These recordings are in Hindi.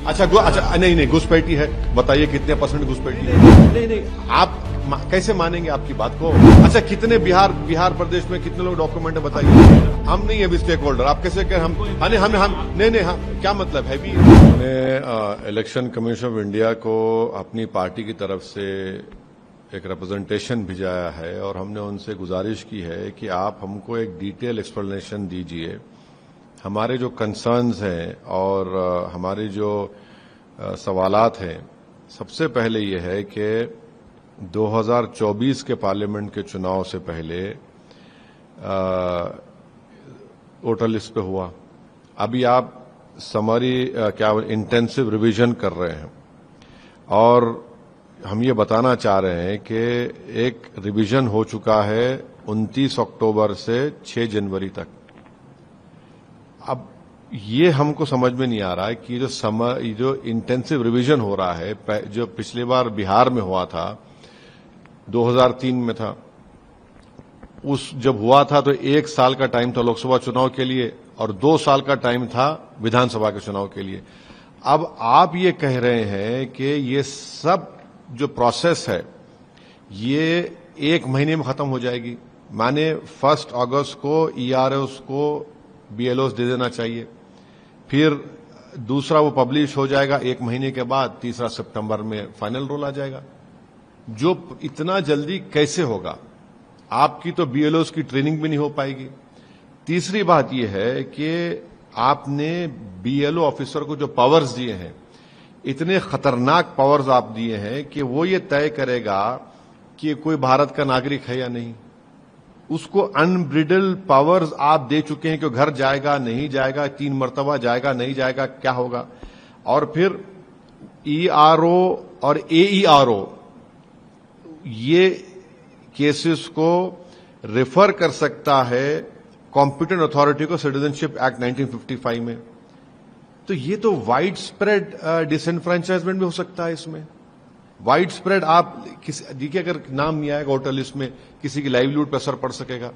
अच्छा नहीं घुसपैठी है, बताइए कितने परसेंट घुसपैठी है? नहीं आप कैसे मानेंगे आपकी बात को? अच्छा कितने बिहार प्रदेश में कितने लोग डॉक्यूमेंट है बताइए? हम नहीं है अभी स्टेक होल्डर, आप कैसे कह हम नहीं क्या मतलब है भी? हमने इलेक्शन कमीशन ऑफ इंडिया को अपनी पार्टी की तरफ से एक रिप्रेजेंटेशन भिजाया है और हमने उनसे गुजारिश की है कि आप हमको एक डिटेल एक्सप्लेनेशन दीजिए, हमारे जो कंसर्न्स हैं और हमारे जो सवालात हैं। सबसे पहले ये है कि 2024 के पार्लियामेंट के चुनाव से पहले वोटर लिस्ट पे हुआ, अभी आप समरी इंटेंसिव रिवीजन कर रहे हैं और हम ये बताना चाह रहे हैं कि एक रिवीजन हो चुका है 29 अक्टूबर से 6 जनवरी तक। अब ये हमको समझ में नहीं आ रहा है कि जो इंटेंसिव रिवीजन हो रहा है, जो पिछली बार बिहार में हुआ था 2003 में था, उस जब हुआ था तो 1 साल का टाइम था लोकसभा चुनाव के लिए और 2 साल का टाइम था विधानसभा के चुनाव के लिए। अब आप ये कह रहे हैं कि ये सब जो प्रोसेस है ये 1 महीने में खत्म हो जाएगी, माने 1 अगस्त को EROs को BLOs दे देना चाहिए, फिर दूसरा वो पब्लिश हो जाएगा 1 महीने के बाद, तीसरा सितंबर में फाइनल रोल आ जाएगा। जो इतना जल्दी कैसे होगा? आपकी तो BLOs की ट्रेनिंग भी नहीं हो पाएगी। तीसरी बात यह है कि आपने BLO ऑफिसर को जो पावर्स दिए हैं, इतने खतरनाक पावर्स आप दिए हैं कि वो ये तय करेगा कि कोई भारत का नागरिक है या नहीं। उसको अनब्रिडल्ड पावर्स आप दे चुके हैं कि घर जाएगा नहीं जाएगा, 3 मर्तबा जाएगा नहीं जाएगा, क्या होगा। और फिर ERO और AERO ये केसेस को रेफर कर सकता है कॉम्पिटेंट अथॉरिटी को सिटीजनशिप एक्ट 1955 में। तो ये तो वाइड स्प्रेड डिसएनफ्रेंचाइजमेंट भी हो सकता है इसमें। वाइड स्प्रेड आप देखिए, अगर नाम नहीं आएगा वोटर लिस्ट में, किसी की लाइवलीहुड पर असर पड़ सकेगा।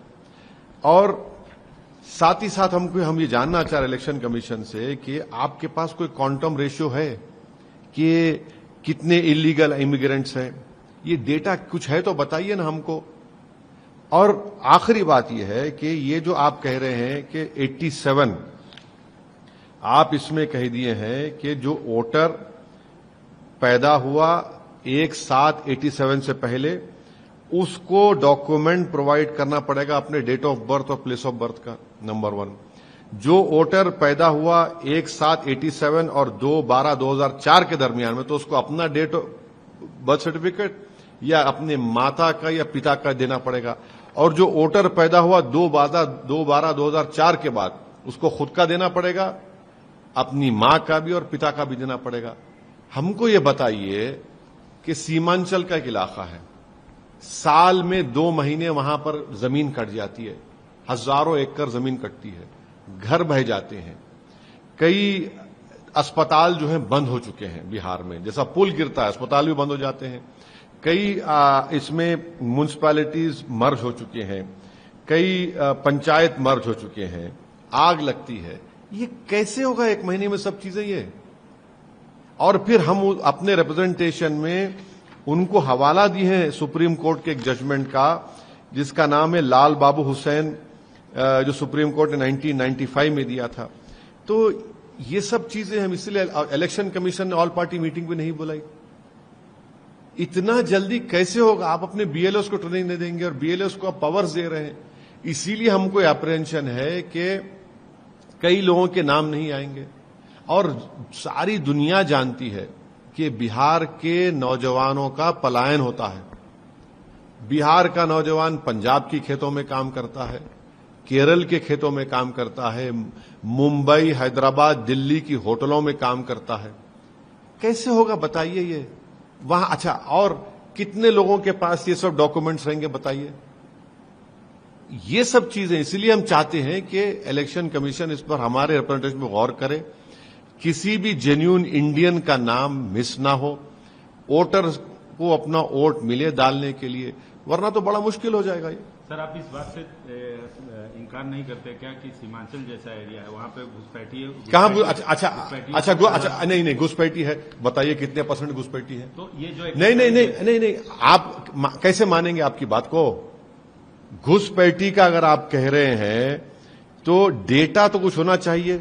और साथ ही साथ हम ये जानना चाह रहे इलेक्शन कमीशन से कि आपके पास कोई क्वांटम रेशियो है कि कितने इलीगल इमिग्रेंट्स हैं? ये डेटा कुछ है तो बताइए ना हमको। और आखिरी बात यह है कि ये जो आप कह रहे हैं कि 87, आप इसमें कह दिए हैं कि जो वोटर पैदा हुआ 1/7/87 से पहले, उसको डॉक्यूमेंट प्रोवाइड करना पड़ेगा अपने डेट ऑफ बर्थ और प्लेस ऑफ बर्थ का, नंबर 1। जो वोटर पैदा हुआ 1/7/87 और 2/12/2004 के दरमियान में, तो उसको अपना डेट बर्थ सर्टिफिकेट या अपने माता का या पिता का देना पड़ेगा। और जो वोटर पैदा हुआ 2/12/2004 के बाद, उसको खुद का देना पड़ेगा, अपनी मां का भी और पिता का भी देना पड़ेगा। हमको ये बताइए कि सीमांचल का एक इलाका है, साल में 2 महीने वहां पर जमीन कट जाती है, हजारों एकड़ जमीन कटती है, घर बह जाते हैं, कई अस्पताल जो हैं बंद हो चुके हैं बिहार में, जैसा पुल गिरता है अस्पताल भी बंद हो जाते हैं, कई इसमें म्युनिसिपैलिटीज मर्ज हो चुके हैं, कई पंचायत मर्ज हो चुके हैं, आग लगती है। ये कैसे होगा 1 महीने में सब चीजें ये? और फिर हम अपने रिप्रेजेंटेशन में उनको हवाला दी है सुप्रीम कोर्ट के एक जजमेंट का, जिसका नाम है लाल बाबू हुसैन, जो सुप्रीम कोर्ट ने 1995 में दिया था। तो ये सब चीजें हम इसलिए इलेक्शन कमीशन ने ऑल पार्टी मीटिंग भी नहीं बुलाई। इतना जल्दी कैसे होगा? आप अपने BLOs को ट्रेनिंग नहीं देंगे और BLOs को आप पावर्स दे रहे हैं। इसीलिए हमको अप्रेहेंशन है कि कई लोगों के नाम नहीं आएंगे। और सारी दुनिया जानती है कि बिहार के नौजवानों का पलायन होता है। बिहार का नौजवान पंजाब की खेतों में काम करता है, केरल के खेतों में काम करता है, मुंबई, हैदराबाद, दिल्ली की होटलों में काम करता है। कैसे होगा बताइए ये वहां? अच्छा, और कितने लोगों के पास ये सब डॉक्यूमेंट्स रहेंगे बताइए? ये सब चीजें इसलिए हम चाहते हैं कि इलेक्शन कमीशन इस पर हमारे रिप्रेजेंटेशन में गौर करे, किसी भी जेन्युइन इंडियन का नाम मिस ना हो, वोटर्स को अपना वोट मिले डालने के लिए, वरना तो बड़ा मुश्किल हो जाएगा ये। सर, आप इस बात से इनकार नहीं करते क्या कि सीमांचल जैसा एरिया है, वहाँ पे घुसपैठी है? अच्छा, नहीं घुसपैठी है। बताइए कितने % घुसपैठी है? तो ये जो नहीं, आप कैसे मानेंगे आपकी बात को? घुसपैठी का अगर आप कह रहे हैं तो डेटा तो कुछ होना चाहिए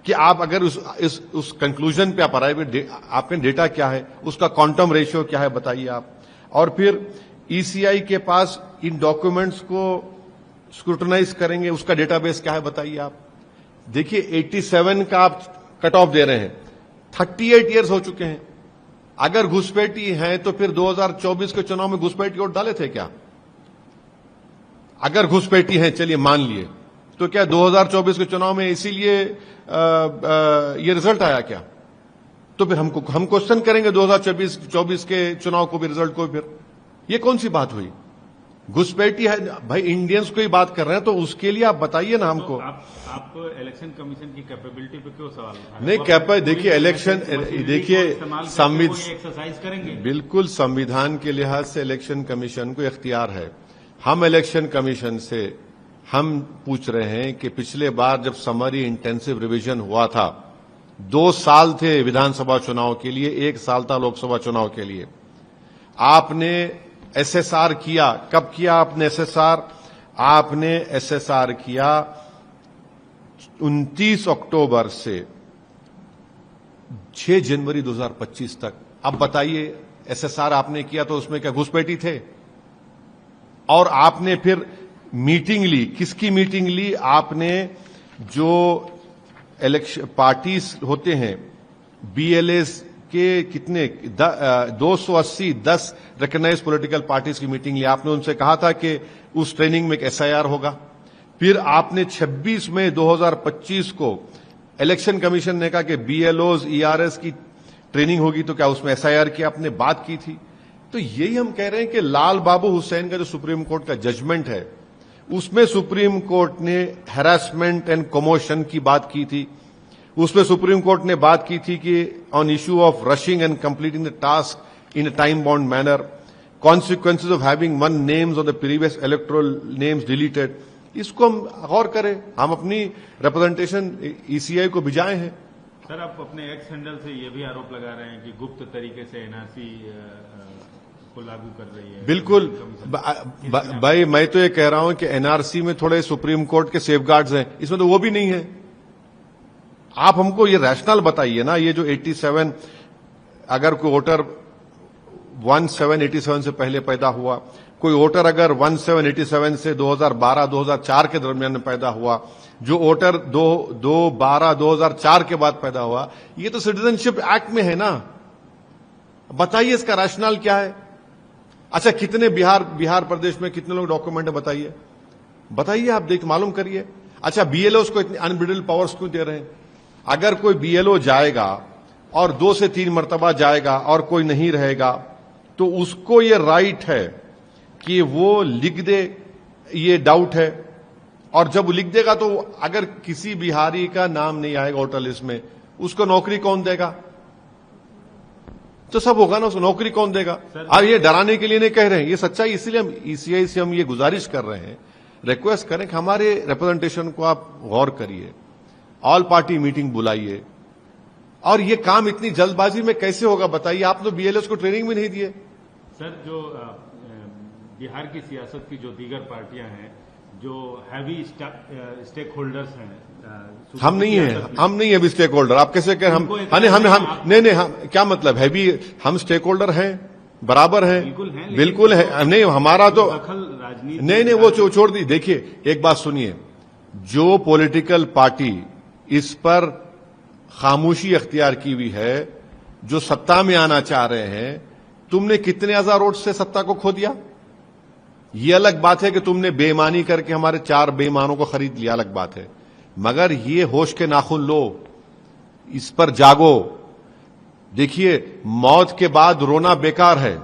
कि आप अगर उस कंक्लूजन पे आप arrive, आपके डेटा क्या है, उसका क्वांटम रेशियो क्या है, बताइए आप। और फिर ईसीआई के पास इन डॉक्यूमेंट्स को स्क्रूटनाइज करेंगे, उसका डेटाबेस क्या है, बताइए आप। देखिए 87 का आप कट ऑफ दे रहे हैं, 38 ईयर्स हो चुके हैं। अगर घुसपैठी है तो फिर 2024 के चुनाव में घुसपैठी वोट डाले थे क्या? अगर घुसपैठी है, चलिए मान लिए, तो क्या 2024 के चुनाव में इसीलिए ये रिजल्ट आया क्या? तो फिर हम क्वेश्चन करेंगे 2024 के चुनाव को भी, रिजल्ट को भी। फिर ये कौन सी बात हुई? घुसपैठी है भाई, इंडियंस को ही बात कर रहे हैं, तो उसके लिए आप बताइए ना हमको। तो आप इलेक्शन कमीशन की कैपेबिलिटी पे क्यों सवाल नहीं, देखिए इलेक्शन, देखिए एक्सरसाइज करेंगे। बिल्कुल संविधान के लिहाज से इलेक्शन कमीशन को इख्तियार है। हम इलेक्शन कमीशन से हम पूछ रहे हैं कि पिछले बार जब समरी इंटेंसिव रिवीजन हुआ था, 2 साल थे विधानसभा चुनाव के लिए, 1 साल था लोकसभा चुनाव के लिए। आपने एसएसआर किया, कब किया आपने एसएसआर? आपने एसएसआर किया 29 अक्टूबर से 6 जनवरी 2025 तक। अब बताइए, एसएसआर आपने किया तो उसमें क्या घुसपैठी थे? और आपने फिर मीटिंग ली, किसकी मीटिंग ली आपने? जो इलेक्शन पार्टीज होते हैं, बीएलएस के कितने 280 10 रिकॉग्नाइज्ड पॉलिटिकल पार्टीज की मीटिंग ली। आपने उनसे कहा था कि उस ट्रेनिंग में एक एसआईआर होगा। फिर आपने 26 मई 2025 को इलेक्शन कमीशन ने कहा कि बीएलओज ईआरएस की ट्रेनिंग होगी, तो क्या उसमें एसआईआर की आपने बात की थी? तो यही हम कह रहे हैं कि लाल बाबू हुसैन का जो सुप्रीम कोर्ट का जजमेंट है, उसमें सुप्रीम कोर्ट ने हैरेसमेंट एंड कमोशन की बात की थी। उसमें सुप्रीम कोर्ट ने बात की थी कि on issue of rushing and completing the task in a time bound manner, consequences of having one names of the previous electoral names deleted. इसको हम गौर करें, हम अपनी रिप्रेजेंटेशन ईसीआई को भिजाए हैं। सर, आप अपने एक्स हैंडल से ये भी आरोप लगा रहे हैं कि गुप्त तरीके से एनआरसी को लागू कर रही है। बिल्कुल भाई, मैं तो ये कह रहा हूं कि एनआरसी में थोड़े सुप्रीम कोर्ट के सेफगार्ड्स हैं, इसमें तो वो भी नहीं है। आप हमको ये रैशनल बताइए ना। ये जो 87, अगर कोई वोटर 1787 से पहले पैदा हुआ, कोई वोटर अगर 1787 से 2012-2004 के दरमियान में पैदा हुआ, जो वोटर 2/12/2004 के बाद पैदा हुआ, ये तो सिटीजनशिप एक्ट में है ना। बताइए इसका रैशनल क्या है? अच्छा, कितने बिहार प्रदेश में कितने लोग डॉक्यूमेंट है, बताइए आप देख मालूम करिए। अच्छा, बीएलओ को इतनी अनबिल्ड पावर्स क्यों दे रहे हैं? अगर कोई बीएलओ जाएगा और 2 से 3 मर्तबा जाएगा और कोई नहीं रहेगा, तो उसको ये राइट है कि वो लिख दे, ये डाउट है। और जब वो लिख देगा तो अगर किसी बिहारी का नाम नहीं आएगा वोटर लिस्ट में, उसको नौकरी कौन देगा? तो सब होगा ना, उसको नौकरी कौन देगा? अब ये डराने के लिए नहीं कह रहे हैं, ये सच्चाई। इसलिए हम ईसीआई से हम ये गुजारिश कर रहे हैं, रिक्वेस्ट करें कि हमारे रिप्रेजेंटेशन को आप गौर करिए, ऑल पार्टी मीटिंग बुलाइए। और ये काम इतनी जल्दबाजी में कैसे होगा बताइए? आप तो बीएलएस को ट्रेनिंग भी नहीं दिए। सर, जो बिहार की सियासत की जो दीगर पार्टियां हैं, जो हैवी स्टेक होल्डर्स हैं, हम नहीं है अभी स्टेक होल्डर। आप कैसे कह हम नहीं, हम क्या मतलब हैवी? हम स्टेक होल्डर हैं, बराबर हैं, बिल्कुल है। नहीं, हमारा तो नहीं, वो छोड़ दी। देखिए, एक बात सुनिए, जो पॉलिटिकल पार्टी इस पर खामोशी अख्तियार की हुई है, जो सत्ता में आना चाह रहे हैं, तुमने कितने हजार वोट से सत्ता को खो दिया? ये अलग बात है कि तुमने बेईमानी करके हमारे 4 बेईमानों को खरीद लिया, अलग बात है। मगर ये होश के नाखून लो, इस पर जागो। देखिए, मौत के बाद रोना बेकार है।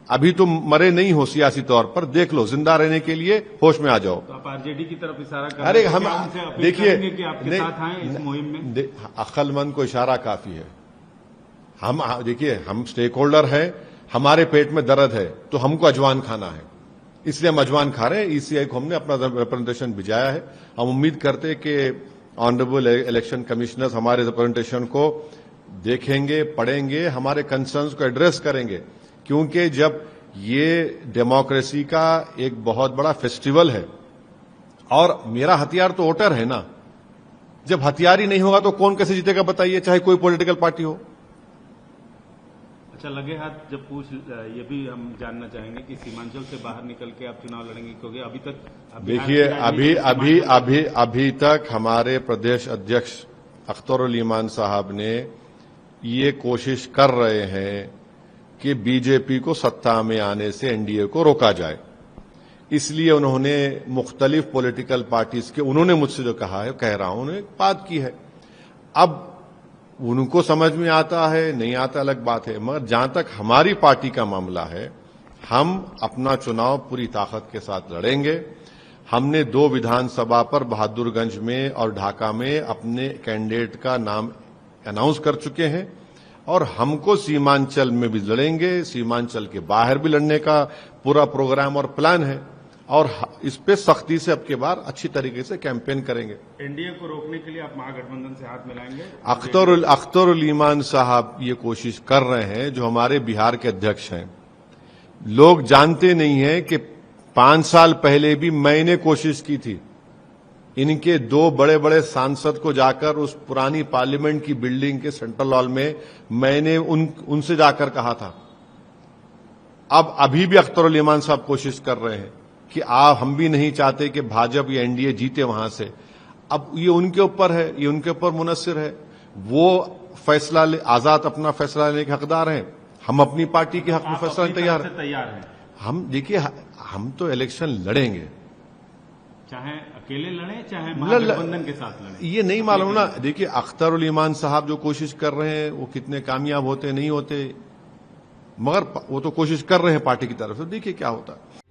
अभी तुम मरे नहीं हो सियासी तौर पर, देख लो, जिंदा रहने के लिए होश में आ जाओ। तो आप आरजेडी की तरफ इशारा कर अरे हम देखिए, इस मुहिम में अक्लमंद को इशारा काफी है। हम देखिए, हम स्टेक होल्डर हैं, हमारे पेट में दर्द है तो हमको अजवान खाना है, इसलिए हम अजवान खा रहे हैं। ईसीआई को हमने अपना रिप्रेजेंटेशन भिजाया है। हम उम्मीद करते हैं कि ऑनरेबल इलेक्शन कमिश्नर्स हमारे रिप्रेजेंटेशन को देखेंगे, पढ़ेंगे, हमारे कंसर्न्स को एड्रेस करेंगे, क्योंकि जब ये डेमोक्रेसी का एक बहुत बड़ा फेस्टिवल है और मेरा हथियार तो वोटर है ना। जब हथियार ही नहीं होगा तो कौन कैसे जीतेगा बताइए, चाहे कोई पॉलिटिकल पार्टी हो। अच्छा, लगे हाथ जब पूछ ये भी हम जानना चाहेंगे कि सीमांचल से बाहर निकल के आप चुनाव लड़ेंगे, क्योंकि अभी तक देखिए अभी तक हमारे प्रदेश अध्यक्ष अख्तरुल ईमान साहब ने ये कोशिश कर रहे हैं कि बीजेपी को सत्ता में आने से एनडीए को रोका जाए। इसलिए उन्होंने मुख्तलिफ पॉलिटिकल पार्टीज के, उन्होंने मुझसे जो कहा है, कह रहा हूं, उन्होंने बात की है। अब उनको समझ में आता है नहीं आता अलग बात है, मगर जहां तक हमारी पार्टी का मामला है, हम अपना चुनाव पूरी ताकत के साथ लड़ेंगे। हमने 2 विधानसभा पर बहादुरगंज में और ढाका में अपने कैंडिडेट का नाम अनाउंस कर चुके हैं और हमको सीमांचल में भी लड़ेंगे, सीमांचल के बाहर भी लड़ने का पूरा प्रोग्राम और प्लान है और इस पे सख्ती से अब के बाद अच्छी तरीके से कैंपेन करेंगे। एनडीए को रोकने के लिए आप महागठबंधन से हाथ मिलाएंगे? अख्तरुल ईमान साहब ये कोशिश कर रहे हैं, जो हमारे बिहार के अध्यक्ष हैं। लोग जानते नहीं हैं कि 5 साल पहले भी मैंने कोशिश की थी इनके 2 बड़े बड़े सांसद को जाकर उस पुरानी पार्लियामेंट की बिल्डिंग के सेंट्रल हॉल में मैंने उनसे जाकर कहा था। अब अभी भी अख्तरुल ईमान साहब कोशिश कर रहे हैं कि हम भी नहीं चाहते कि भाजपा या एनडीए जीते वहां से। अब ये उनके ऊपर है, ये उनके ऊपर मुनस्सिर है। वो फैसला आजाद अपना फैसला लेने के हकदार हैं, हम अपनी पार्टी के हक में फैसला तैयार हैं। हम देखिए, हम तो इलेक्शन लड़ेंगे, चाहे अकेले लड़े चाहे महागठबंधन के साथ लड़े, ये नहीं मालूम ना। देखिए, अख्तरुल ईमान साहब जो कोशिश कर रहे हैं वो कितने कामयाब होते नहीं होते, मगर वो तो कोशिश कर रहे हैं पार्टी की तरफ से, देखिए क्या होता है।